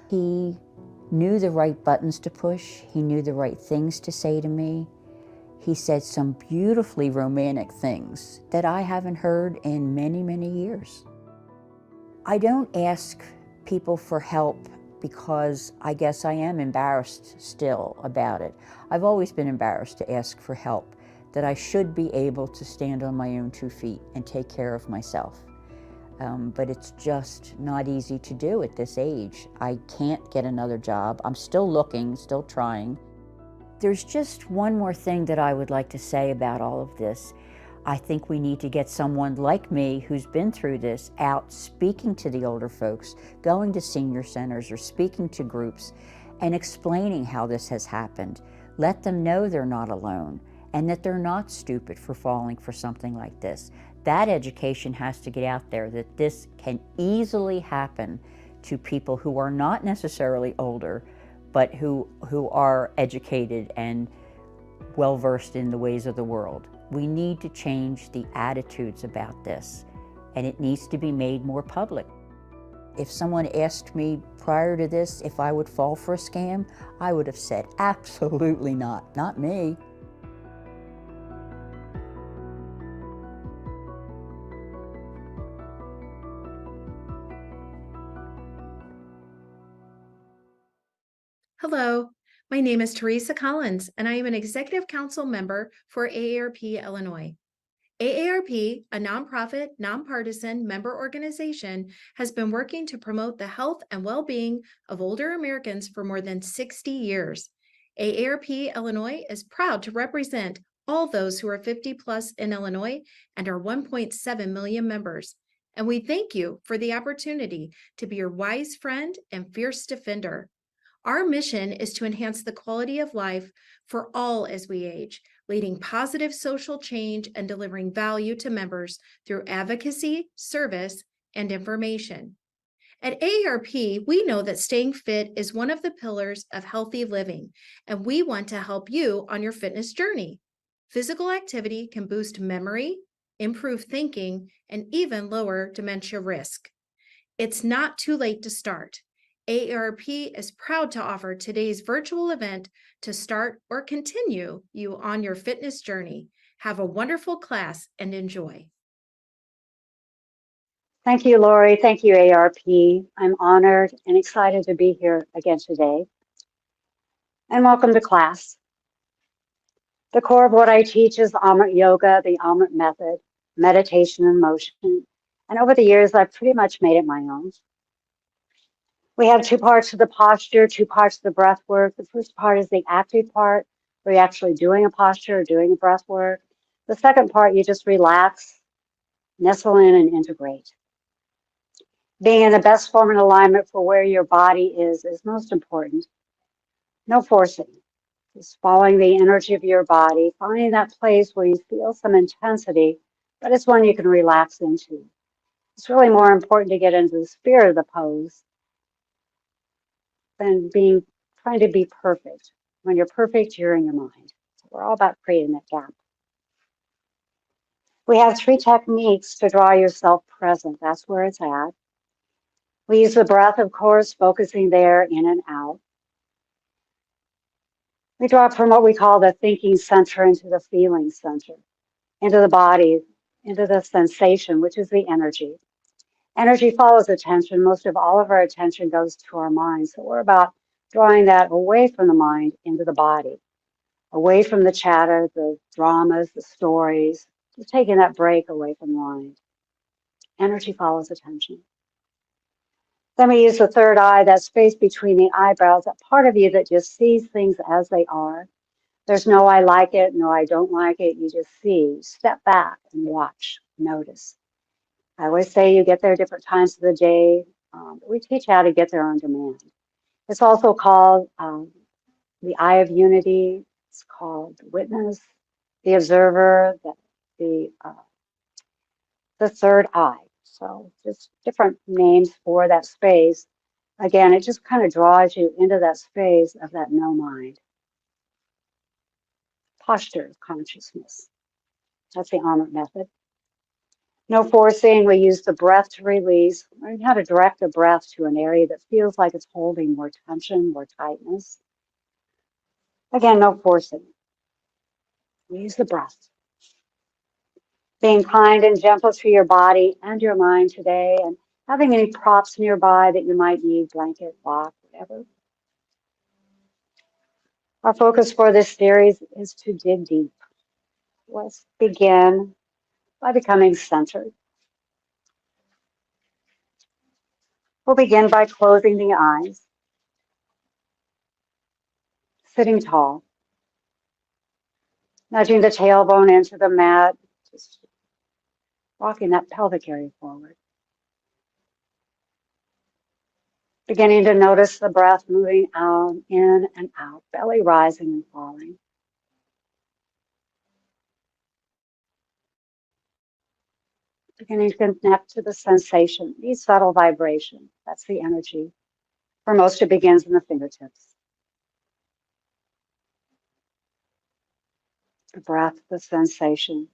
He knew the right buttons to push. He knew the right things to say to me. He said some beautifully romantic things that I haven't heard in many, many years. I don't ask people for help because I guess I am embarrassed still about it. I've always been embarrassed to ask for help, that I should be able to stand on my own 2 feet and take care of myself. But it's just not easy to do at this age. I can't get another job. I'm still looking, still trying. There's just one more thing that I would like to say about all of this. I think we need to get someone like me who's been through this out speaking to the older folks, going to senior centers or speaking to groups and explaining how this has happened. Let them know they're not alone and that they're not stupid for falling for something like this. That education has to get out there, that this can easily happen to people who are not necessarily older, but who are educated and well-versed in the ways of the world. We need to change the attitudes about this, and it needs to be made more public. If someone asked me prior to this if I would fall for a scam, I would have said, absolutely not me. Hello, my name is Teresa Collins, and I am an Executive Council member for AARP Illinois. AARP, a nonprofit, nonpartisan member organization, has been working to promote the health and well-being of older Americans for more than 60 years. AARP Illinois is proud to represent all those who are 50 plus in Illinois and our 1.7 million members. And we thank you for the opportunity to be your wise friend and fierce defender. Our mission is to enhance the quality of life for all as we age, leading positive social change and delivering value to members through advocacy, service, and information. At AARP, we know that staying fit is one of the pillars of healthy living, and we want to help you on your fitness journey. Physical activity can boost memory, improve thinking, and even lower dementia risk. It's not too late to start. AARP is proud to offer today's virtual event to start or continue you on your fitness journey. Have a wonderful class and enjoy. Thank you, Lori. Thank you, ARP. I'm honored and excited to be here again today. And welcome to class. The core of what I teach is Amrit Yoga, the Amrit method, meditation and motion. And over the years, I've pretty much made it my own. We have two parts to the posture, two parts to the breath work. The first part is the active part, where you're actually doing a posture or doing a breath work. The second part, you just relax, nestle in, and integrate. Being in the best form and alignment for where your body is most important. No forcing, just following the energy of your body, finding that place where you feel some intensity, but it's one you can relax into. It's really more important to get into the spirit of the pose than trying to be perfect. When you're perfect, you're in your mind. So we're all about creating that gap. We have 3 techniques to draw yourself present. That's where it's at. We use the breath, of course, focusing there in and out. We draw from what we call the thinking center into the feeling center, into the body, into the sensation, which is the energy. Energy follows attention. Most of all of our attention goes to our mind. So we're about drawing that away from the mind into the body, away from the chatter, the dramas, the stories, just taking that break away from the mind. Energy follows attention. Then we use the third eye, that space between the eyebrows, that part of you that just sees things as they are. There's no I like it, no I don't like it. You just see, step back and watch, notice. I always say you get there at different times of the day. We teach how to get there on demand. It's also called the eye of unity. It's called the witness, the observer, the third eye. So just different names for that space. Again, it just kind of draws you into that space of that no mind. Posture of consciousness. That's the Amrit method. No forcing. We use the breath to release. Learn how to direct the breath to an area that feels like it's holding more tension, more tightness. Again, no forcing. We use the breath. Being kind and gentle to your body and your mind today, and having any props nearby that you might need, blanket, block, whatever. Our focus for this series is to dig deep. Let's begin by becoming centered. We'll begin by closing the eyes, sitting tall, nudging the tailbone into the mat, just walking that pelvic area forward. Beginning to notice the breath moving out, in and out, belly rising and falling. Beginning to connect to the sensation, these subtle vibrations. That's the energy. For most, it begins in the fingertips. The breath, the sensation.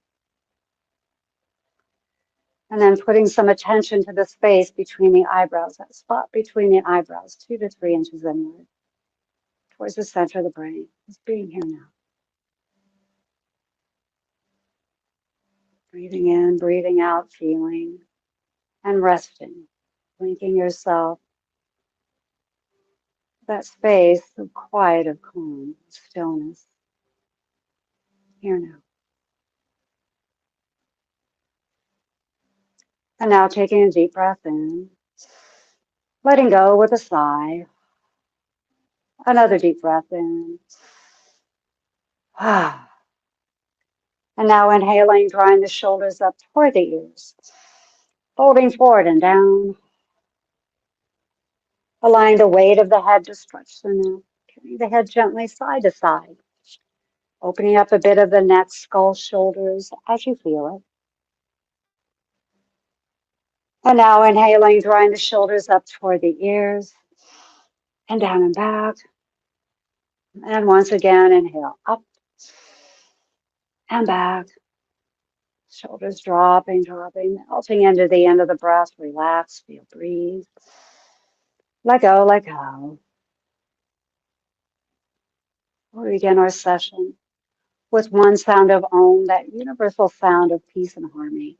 And then putting some attention to the space between the eyebrows, that spot between the eyebrows, 2 to 3 inches inward, towards the center of the brain. Just being here now. Breathing in, breathing out, feeling, and resting. Linking yourself to that space of quiet, of calm, stillness. Here now. And now taking a deep breath in, letting go with a sigh. Another deep breath in. And now inhaling, drawing the shoulders up toward the ears. Folding forward and down. Allowing the weight of the head to stretch the neck. Carrying the head gently side to side. Opening up a bit of the neck, skull, shoulders as you feel it. And now inhaling, drawing the shoulders up toward the ears. And down and back. And once again, inhale up and back. Shoulders dropping, melting into the end of the breath. Relax, feel, breathe. Let go, let go. We'll begin our session with one sound of Om, that universal sound of peace and harmony.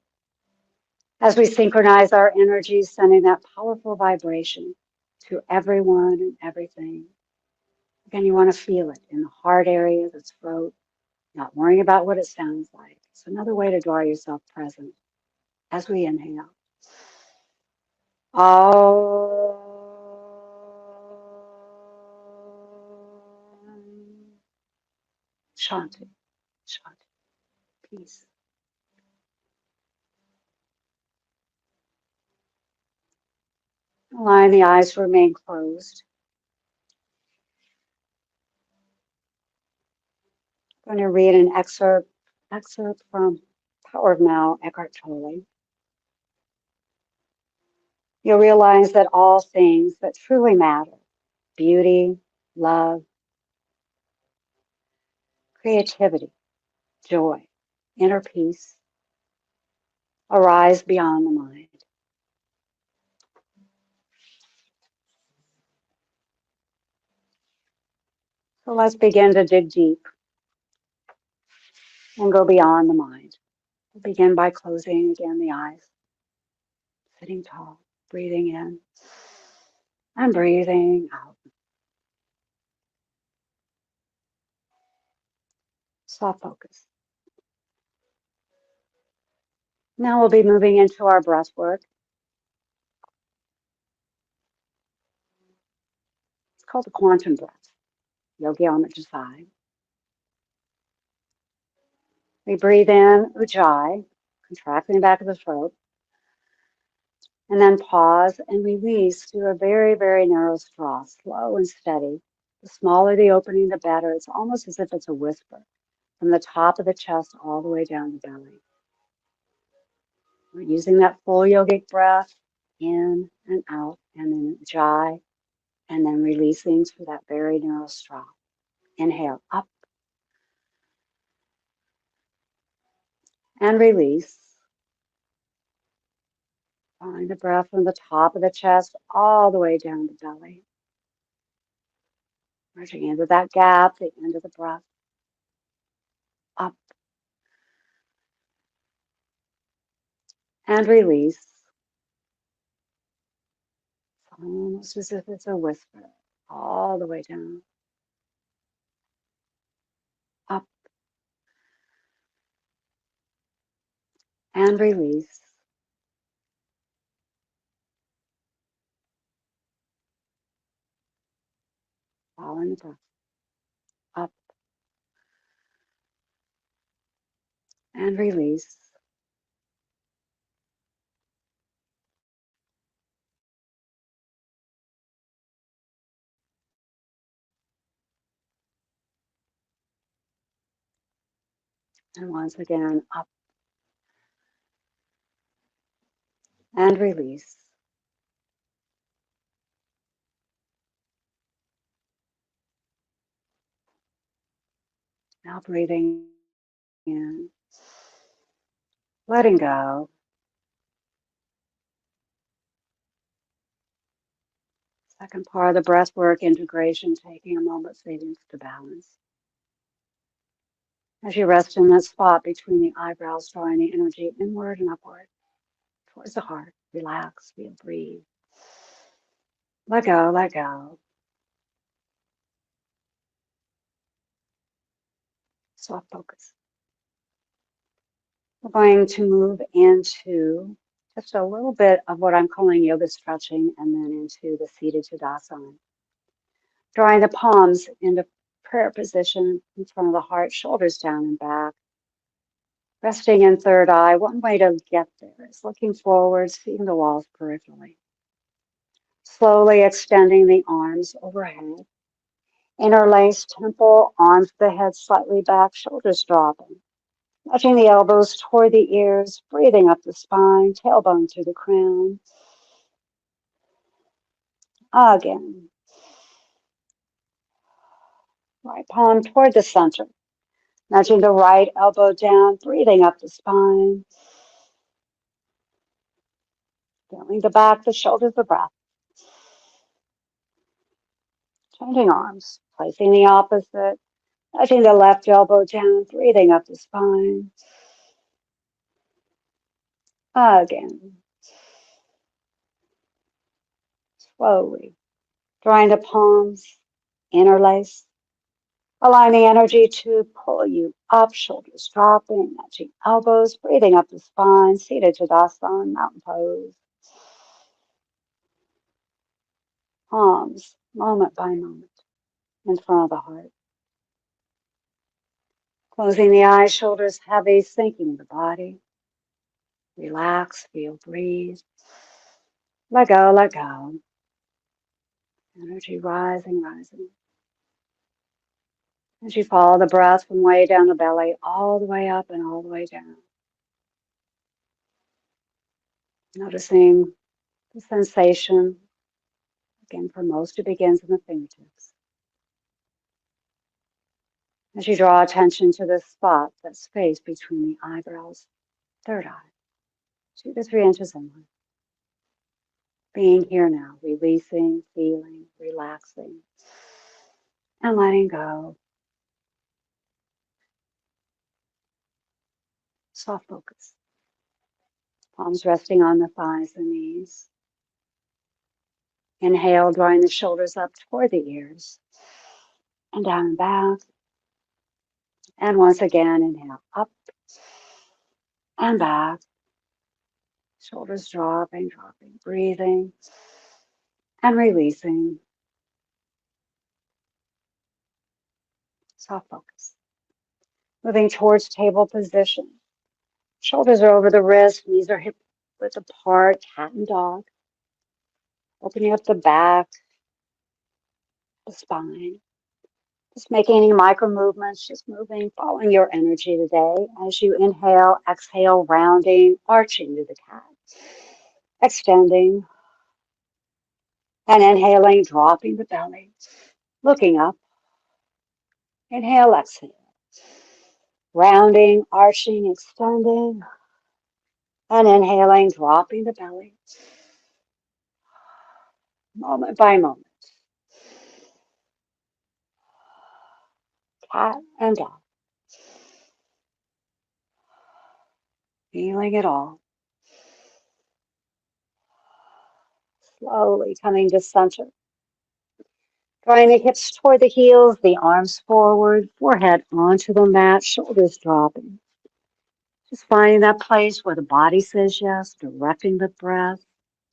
As we synchronize our energies, sending that powerful vibration to everyone and everything. Again, you want to feel it in the heart area, the throat, not worrying about what it sounds like. It's another way to draw yourself present as we inhale. Om. Shanti, Shanti, peace. Allowing the eyes to remain closed. I'm going to read an excerpt from Power of Now, Eckhart Tolle. You'll realize that all things that truly matter, beauty, love, creativity, joy, inner peace, arise beyond the mind. So let's begin to dig deep and go beyond the mind. We'll begin by closing again the eyes, sitting tall, breathing in and breathing out. Soft focus. Now we'll be moving into our breath work. It's called the quantum breath. Yogi Amrit. We breathe in Ujjayi, contracting the back of the throat, and then pause and release through a very, very narrow straw, slow and steady. The smaller the opening, the better. It's almost as if it's a whisper from the top of the chest all the way down the belly. We're using that full yogic breath in and out, and then Ujjayi, and then releasing through that very narrow straw. Inhale up and release. Following the breath from the top of the chest all the way down the belly. Merging into that gap, the end of the breath. Up and release. Almost as if it's a whisper. All the way down. Up and release. Following the breath. Up and release. And once again, up and release. Now breathing in, letting go. Second part of the breath work, integration, taking a moment savings to balance. As you rest in that spot between the eyebrows, drawing the energy inward and upward towards the heart. Relax, feel, breathe. Let go, let go. Soft focus. We're going to move into just a little bit of what I'm calling yoga stretching and then into the seated Tadasana. Drawing the palms into prayer position in front of the heart, shoulders down and back. Resting in third eye. One way to get there is looking forward, seeing the walls peripherally. Slowly extending the arms overhead. Interlace temple, arms to the head slightly back, shoulders dropping. Nudging the elbows toward the ears, breathing up the spine, tailbone to the crown. Again. Right palm toward the center. Nudging the right elbow down, breathing up the spine. Feeling the back, the shoulders, the breath. Changing arms, placing the opposite. Nudging the left elbow down, breathing up the spine. Again. Slowly. Drawing the palms, interlace. Allowing the energy to pull you up, shoulders dropping, nudging elbows, breathing up the spine, seated Tadasana, mountain pose. Palms, moment by moment, in front of the heart. Closing the eyes, shoulders heavy, sinking the body. Relax, feel, breathe. Let go, let go. Energy rising, rising. As you follow the breath from way down the belly, all the way up and all the way down. Noticing the sensation. Again, for most, it begins in the fingertips. As you draw attention to the spot, that space between the eyebrows, third eye, 2 to 3 inches inward. Being here now, releasing, feeling, relaxing, and letting go. Soft focus. Palms resting on the thighs and knees. Inhale, drawing the shoulders up toward the ears and down and back. And once again, inhale up and back. Shoulders dropping, dropping, breathing and releasing. Soft focus. Moving towards table position. Shoulders are over the wrist, knees are hip width apart, cat and dog. Opening up the back, the spine. Just making any micro movements, just moving, following your energy today. As you inhale, exhale, rounding, arching to the cat. Extending and inhaling, dropping the belly, looking up. Inhale, exhale. Rounding, arching, extending. And inhaling, dropping the belly, moment by moment. Cat and dog, feeling it all. Slowly coming to center. Drawing the hips toward the heels, the arms forward, forehead onto the mat, shoulders dropping. Just finding that place where the body says yes, directing the breath,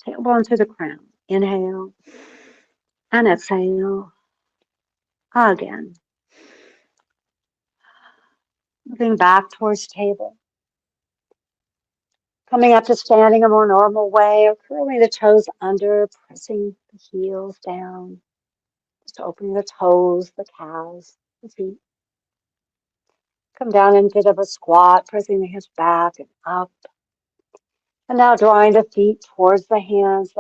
tailbone to the crown. Inhale and exhale again. Moving back towards table. Coming up to standing a more normal way, or curling the toes under, pressing the heels down. Just opening the toes, the calves, the feet. Come down in a bit of a squat, pressing the hips back and up. And now drawing the feet towards the hands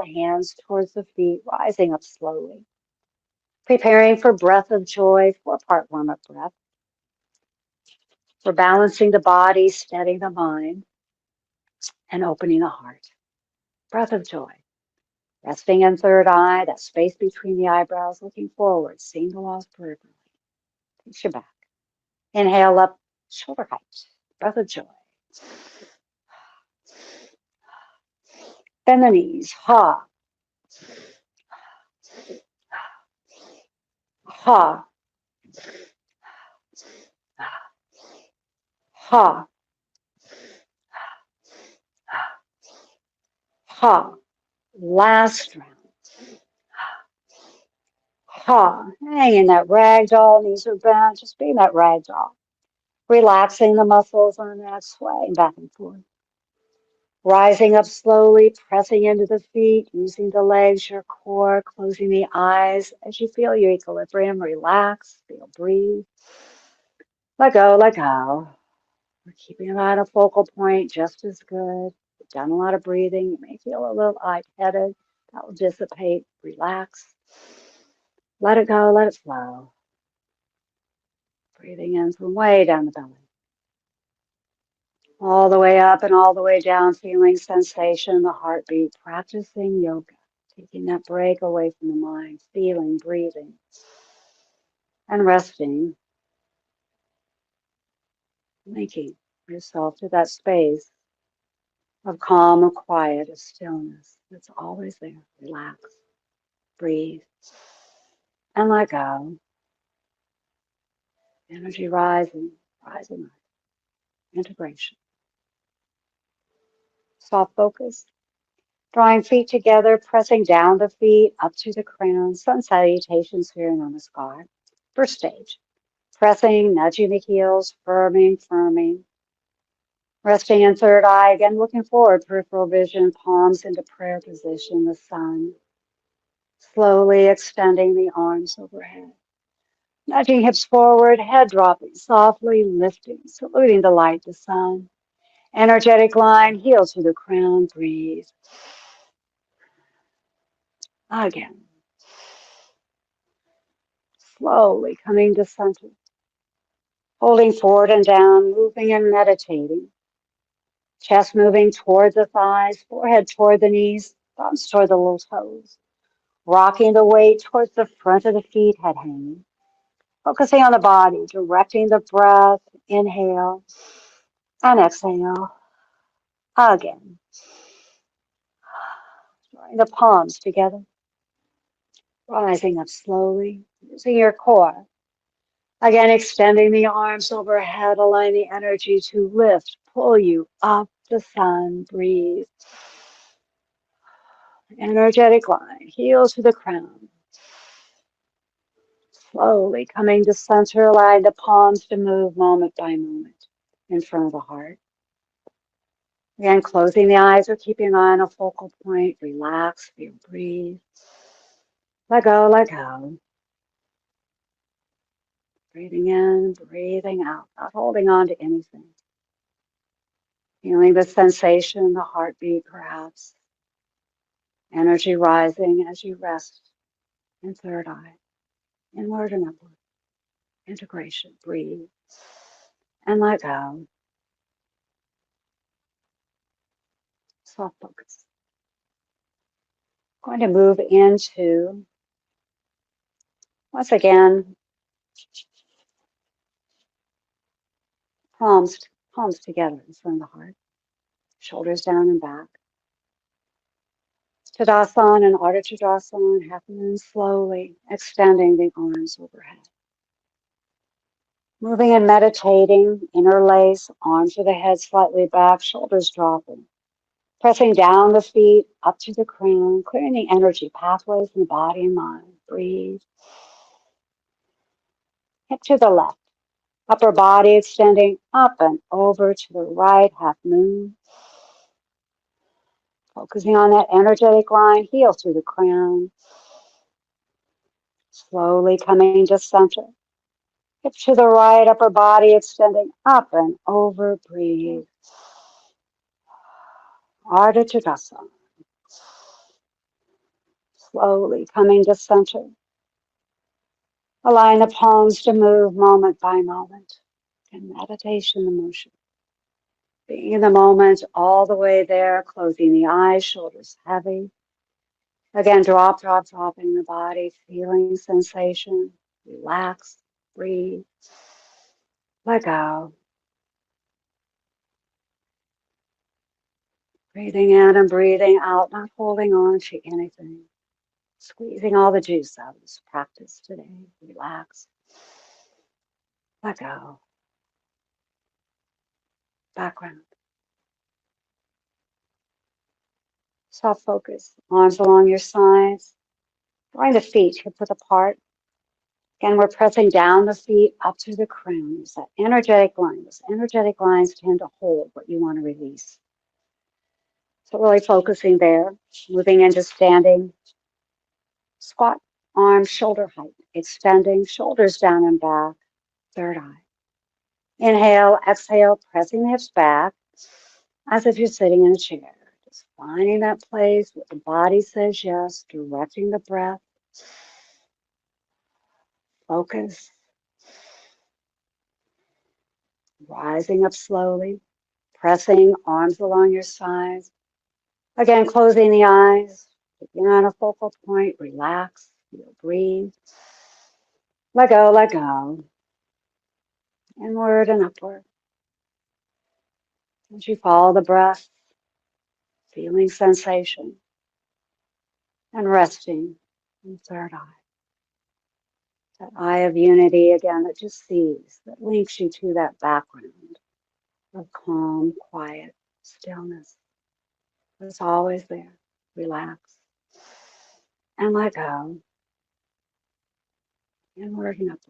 towards the feet, rising up slowly. Preparing for breath of joy, 4-part warm-up breath. For balancing the body, steadying the mind, and opening the heart. Breath of joy. Resting in third eye, that space between the eyebrows, looking forward, seeing the walls peripherally. Takes you back. Inhale up, shoulder height. Breath of joy. Bend the knees. Ha. Ha. Ha. Ha. Last round. Ha. Hanging that rag doll, knees are bent, just being that rag doll. Relaxing the muscles on that, swaying back and forth. Rising up slowly, pressing into the feet, using the legs, your core, closing the eyes as you feel your equilibrium. Relax, feel, breathe. Let go, let go. We're keeping it on a focal point just as good. We've done a lot of breathing. You may feel a little lightheaded. That will dissipate. Relax. Let it go, let it flow. Breathing in from way down the belly. All the way up and all the way down, feeling sensation, the heartbeat, practicing yoga, taking that break away from the mind, feeling, breathing, and resting, linking yourself to that space of calm, of quiet, of stillness that's always there. Relax, breathe, and let go. Energy rising, rising up. Integration. Soft focus. Drawing feet together, pressing down the feet, up to the crown. Sun salutation, Surya Namaskar. First stage. Pressing, nudging the heels, firming. Resting in third eye, again looking forward, peripheral vision, palms into prayer position, the sun. Slowly extending the arms overhead. Nudging hips forward, head dropping, softly lifting, saluting the light, the sun. Energetic line, heels to the crown, breathe. Again. Slowly coming to center. Holding forward and down, moving and meditating. Chest moving toward the thighs, forehead toward the knees, thumbs toward the little toes. Rocking the weight towards the front of the feet, head hanging. Focusing on the body, directing the breath. Inhale and exhale. Again. Drawing the palms together. Rising up slowly, using your core. Again, extending the arms overhead, allowing the energy to lift, pull you up the sun. Breathe. Energetic line, heels to the crown. Slowly coming to center, allowing the palms to move moment by moment in front of the heart. Again, closing the eyes or keeping an eye on a focal point. Relax, feel, breathe. Let go, let go. Breathing in, breathing out, not holding on to anything. Feeling the sensation, the heartbeat perhaps. Energy rising as you rest in third eye. Inward and upward. Integration, breathe. And let go. Soft focus. Going to move into, once again, palms together in front of the heart, shoulders down and back. Tadasana and Ardha Tadasana, half moon, slowly extending the arms overhead. Moving and meditating, interlace, arms to the head slightly back, shoulders dropping. Pressing down the feet, up to the crown, clearing the energy pathways in the body and mind. Breathe. Hip to the left. Upper body extending up and over to the right, half moon. Focusing on that energetic line, heel through the crown. Slowly coming to center. Hip to the right, upper body extending up and over. Breathe. Ardha Tadasana. Slowly coming to center. Allowing the palms to move moment by moment. And meditation, the motion. Being in the moment all the way there, closing the eyes, shoulders heavy. Again, dropping the body, feeling sensation. Relax, breathe, let go. Breathing in and breathing out, not holding on to anything. Squeezing all the juice out of this practice today. Relax, let go. Background. Soft focus, arms along your sides. Drawing the feet hip width apart. Again, we're pressing down the feet up to the crown. There's that energetic line. Those energetic lines tend to hold what you want to release. So really focusing there, moving into standing. Squat, arms shoulder height, extending, shoulders down and back, third eye. Inhale, exhale, pressing the hips back as if you're sitting in a chair. Just finding that place where the body says yes, directing the breath. Focus. Rising up slowly, pressing arms along your sides. Again, closing the eyes. Begin on a focal point. Relax. Feel, breathe. Let go, let go. Inward and upward. As you follow the breath, feeling sensation and resting in third eye. That eye of unity again that just sees, that links you to that background of calm, quiet, stillness. It's always there. Relax and let go. Inward and upward.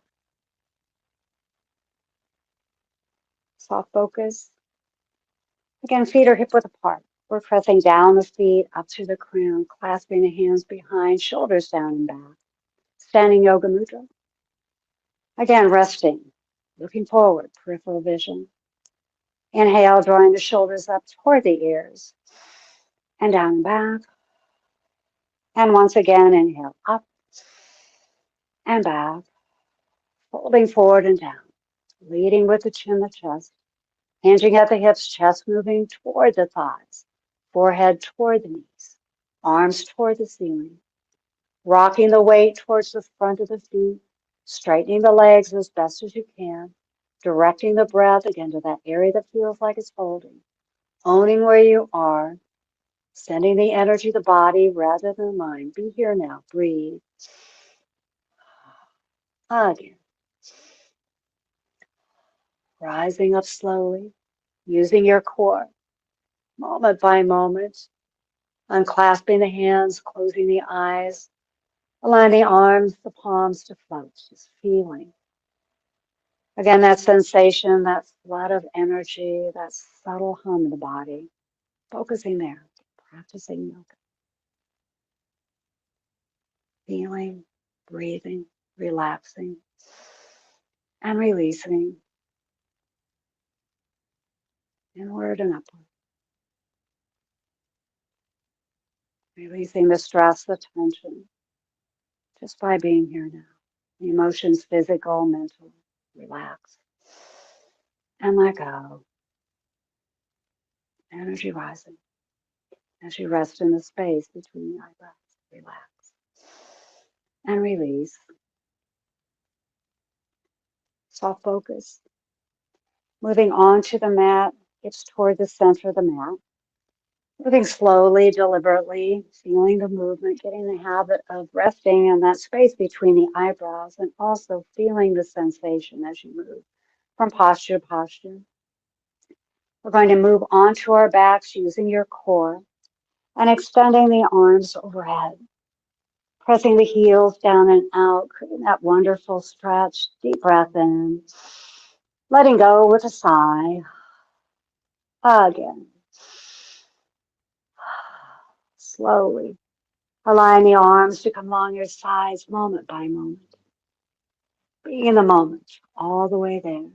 Soft focus. Again, feet are hip width apart. We're pressing down the feet up to the crown, clasping the hands behind, shoulders down and back. Standing yoga mudra. Again, resting, looking forward, peripheral vision. Inhale, drawing the shoulders up toward the ears and down and back. And once again, inhale up and back, folding forward and down, leading with the chin, the chest, hinging at the hips, chest moving toward the thighs, forehead toward the knees, arms toward the ceiling, rocking the weight towards the front of the feet, straightening the legs as best as you can, directing the breath again to that area that feels like it's folding, owning where you are, sending the energy to the body rather than the mind. Be here now. Breathe. Again. Rising up slowly, using your core, moment by moment, unclasping the hands, closing the eyes, allowing the arms, the palms to float, just feeling. Again, that sensation, that flood of energy, that subtle hum in the body, focusing there, practicing yoga. Feeling, breathing, relaxing, and releasing, inward and upward. Releasing the stress, the tension, just by being here now. The emotions, physical, mental, relax. And let go. Energy rising. As you rest in the space between the eyebrows, relax and release. Soft focus. Moving onto the mat, hips toward the center of the mat. Moving slowly, deliberately, feeling the movement, getting the habit of resting in that space between the eyebrows and also feeling the sensation as you move from posture to posture. We're going to move onto our backs using your core and extending the arms overhead, pressing the heels down and out, creating that wonderful stretch. Deep breath in, letting go with a sigh. Again, slowly allowing the arms to come along your sides moment by moment. Being in the moment, all the way there.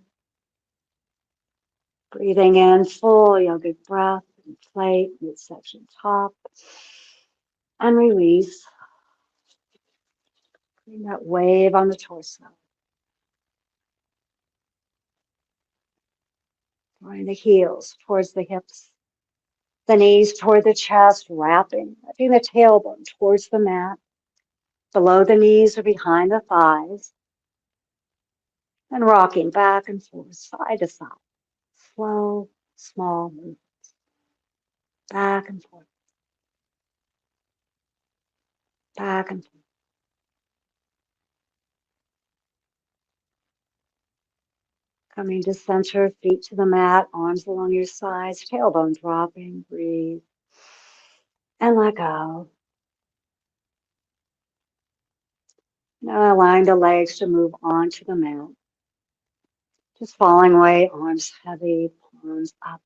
Breathing in full yogic breath, inflate, midsection top, and release. Bring that wave on the torso. Drawing the heels towards the hips, the knees toward the chest, wrapping, letting the tailbone towards the mat, below the knees or behind the thighs, and rocking back and forth, side to side. Slow, small movements, back and forth, back and forth. Coming to center, feet to the mat, arms along your sides, tailbone dropping, breathe, and let go. Now allowing the legs to move onto the mat. Just falling away, arms heavy, palms up.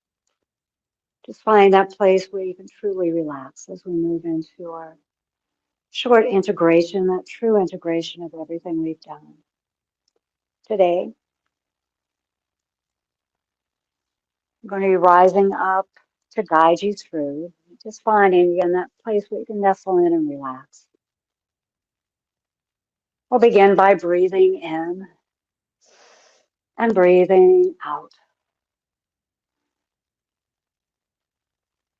Just find that place where you can truly relax as we move into our short integration, that true integration of everything we've done today. I'm going to be rising up to guide you through, just finding again that place where you can nestle in and relax. We'll begin by breathing in and breathing out.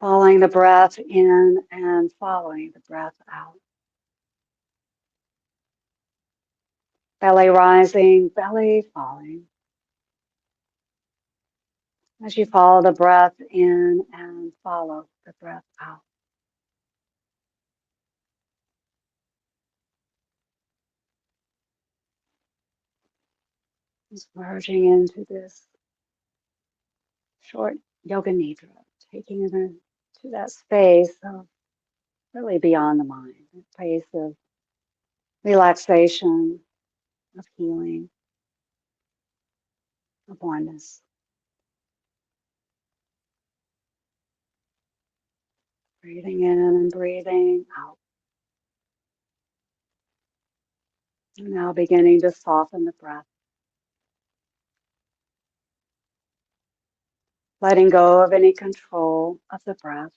Following the breath in and following the breath out. Belly rising, belly falling. As you follow the breath in and follow the breath out. Just merging into this short yoga nidra, taking it into that space of really beyond the mind, a place of relaxation, of healing, of oneness. Breathing in and breathing out. And now beginning to soften the breath. Letting go of any control of the breath.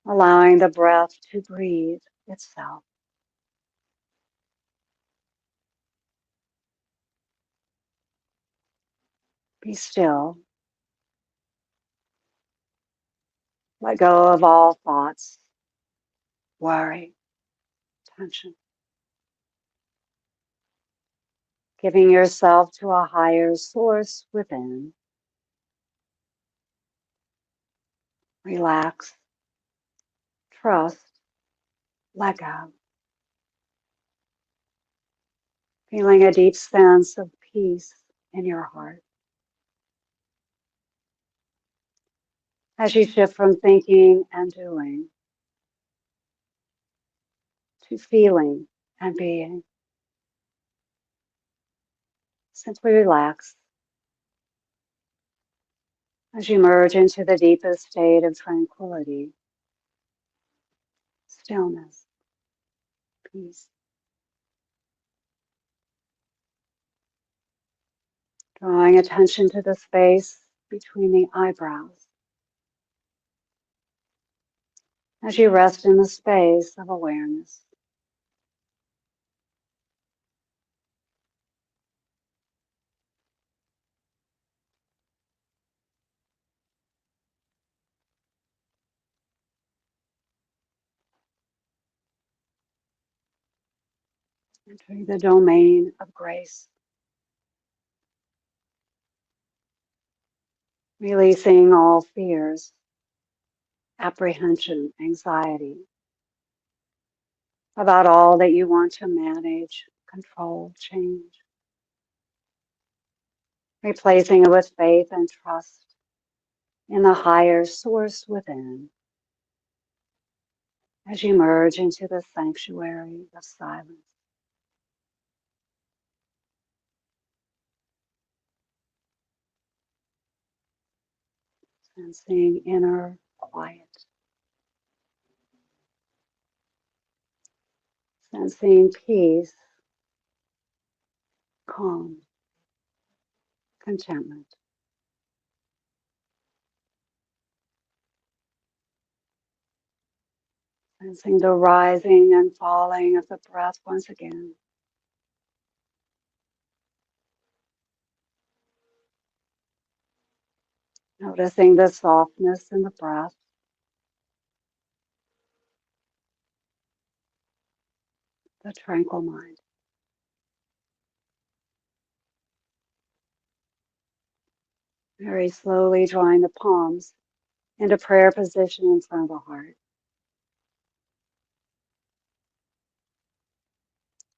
Allowing the breath to breathe itself. Be still. Let go of all thoughts, worry, tension. Giving yourself to a higher source within. Relax, trust, let go. Feeling a deep sense of peace in your heart. As you shift from thinking and doing to feeling and being, simply relax as you merge into the deepest state of tranquility, stillness, peace. Drawing attention to the space between the eyebrows as you rest in the space of awareness. entering the domain of grace, releasing all fears, apprehension, anxiety about all that you want to manage, control, change, replacing it with faith and trust in the higher source within as you merge into the sanctuary of silence. Sensing inner quiet, sensing peace, calm, contentment, sensing the rising and falling of the breath once again. Noticing the softness in the breath, the tranquil mind. Very slowly drawing the palms into prayer position in front of the heart.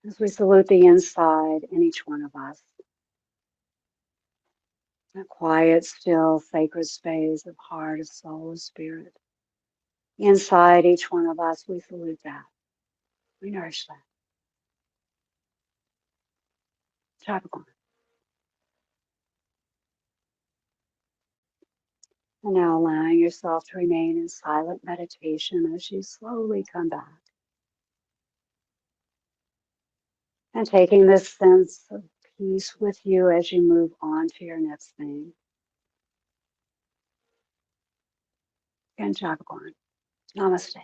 As we salute the inside in each one of us, a quiet, still, sacred space of heart, of soul, of spirit. Inside each one of us, we salute that. We nourish that. Capricorn. And now allowing yourself to remain in silent meditation as you slowly come back. And taking this sense of peace with you as you move on to your next thing. Again, Capricorn. Namaste.